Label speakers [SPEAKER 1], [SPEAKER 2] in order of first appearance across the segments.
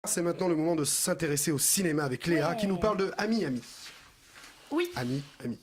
[SPEAKER 1] C'est maintenant le moment de s'intéresser au cinéma avec Léa qui nous parle de Ami Ami.
[SPEAKER 2] Oui.
[SPEAKER 1] Ami Ami.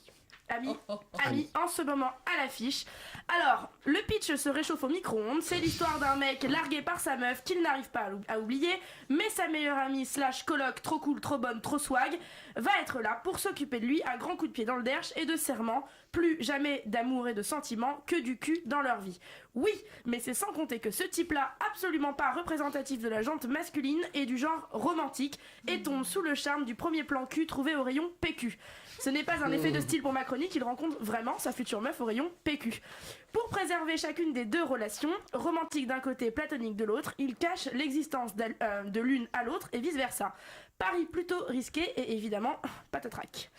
[SPEAKER 2] Ami, en ce moment à l'affiche. Alors, le pitch se réchauffe au micro-ondes. C'est l'histoire d'un mec largué par sa meuf qu'il n'arrive pas à oublier, mais sa meilleure amie / coloc trop cool, trop bonne, trop swag va être là pour s'occuper de lui à grands coups de pied dans le derche et de serment. Plus jamais d'amour et de sentiments, que du cul dans leur vie. Oui, mais c'est sans compter que ce type-là, absolument pas représentatif de la jante masculine et du genre romantique, et tombe sous le charme du premier plan cul trouvé au rayon PQ. Ce n'est pas un effet de style pour ma chronique, il rencontre vraiment sa future meuf au rayon PQ. Pour préserver chacune des deux relations, romantique d'un côté, platonique de l'autre, il cache l'existence de l'une à l'autre et vice-versa. Pari plutôt risqué et évidemment patatrac.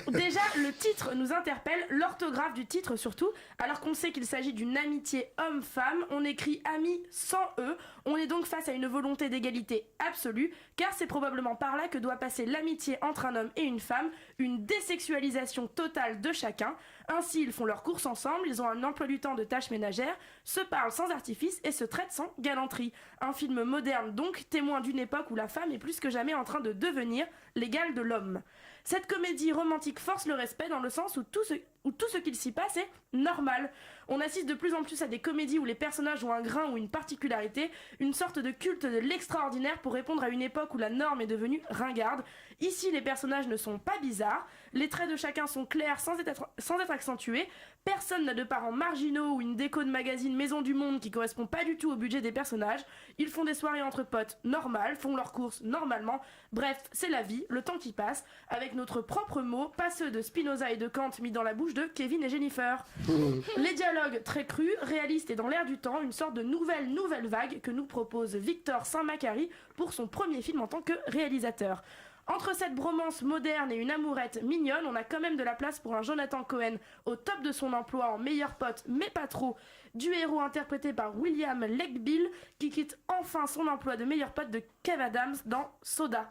[SPEAKER 2] Déjà, le titre nous interpelle, l'orthographe du titre surtout. Alors qu'on sait qu'il s'agit d'une amitié homme-femme, on écrit ami sans E. On est donc face à une volonté d'égalité absolue, car c'est probablement par là que doit passer l'amitié entre un homme et une femme, une désexualisation totale de chacun. Ainsi, ils font leurs courses ensemble, ils ont un emploi du temps de tâches ménagères, se parlent sans artifice et se traitent sans galanterie. Un film moderne donc, témoin d'une époque où la femme est plus que jamais en train de devenir l'égale de l'homme. Cette comédie romantique force le respect dans le sens où tout ce qu'il s'y passe est normal. On assiste de plus en plus à des comédies où les personnages ont un grain ou une particularité, une sorte de culte de l'extraordinaire pour répondre à une époque où la norme est devenue ringarde. Ici, les personnages ne sont pas bizarres, les traits de chacun sont clairs sans être accentués, personne n'a de parents marginaux ou une déco de magazine Maison du Monde qui correspond pas du tout au budget des personnages, ils font des soirées entre potes normales, font leurs courses normalement, bref, c'est la vie, le temps qui passe, avec notre propre mot, pas ceux de Spinoza et de Kant mis dans la bouche de Kevin et Jennifer. Les dialogues très crus, réalistes et dans l'air du temps, une sorte de nouvelle vague que nous propose Victor Saint-Macary pour son premier film en tant que réalisateur. Entre cette bromance moderne et une amourette mignonne, on a quand même de la place pour un Jonathan Cohen au top de son emploi en meilleur pote, mais pas trop, du héros interprété par William Legbill, qui quitte enfin son emploi de meilleur pote de Kev Adams dans Soda.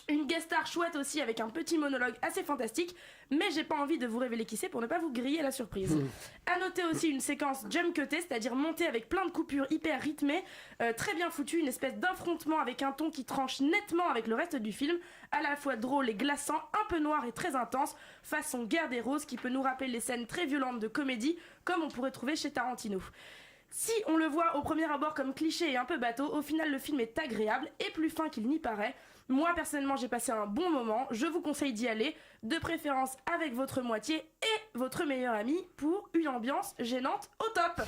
[SPEAKER 2] Une guest star chouette aussi avec un petit monologue assez fantastique, mais j'ai pas envie de vous révéler qui c'est pour ne pas vous griller la surprise. À noter aussi une séquence jump cutée, c'est-à-dire montée avec plein de coupures hyper rythmées, très bien foutue, une espèce d'affrontement avec un ton qui tranche nettement avec le reste du film, à la fois drôle et glaçant, un peu noir et très intense, façon Guerre des Roses qui peut nous rappeler les scènes très violentes de comédie comme on pourrait trouver chez Tarantino. Si on le voit au premier abord comme cliché et un peu bateau, au final le film est agréable et plus fin qu'il n'y paraît. Moi personnellement j'ai passé un bon moment, je vous conseille d'y aller, de préférence avec votre moitié et votre meilleur ami pour une ambiance gênante au top.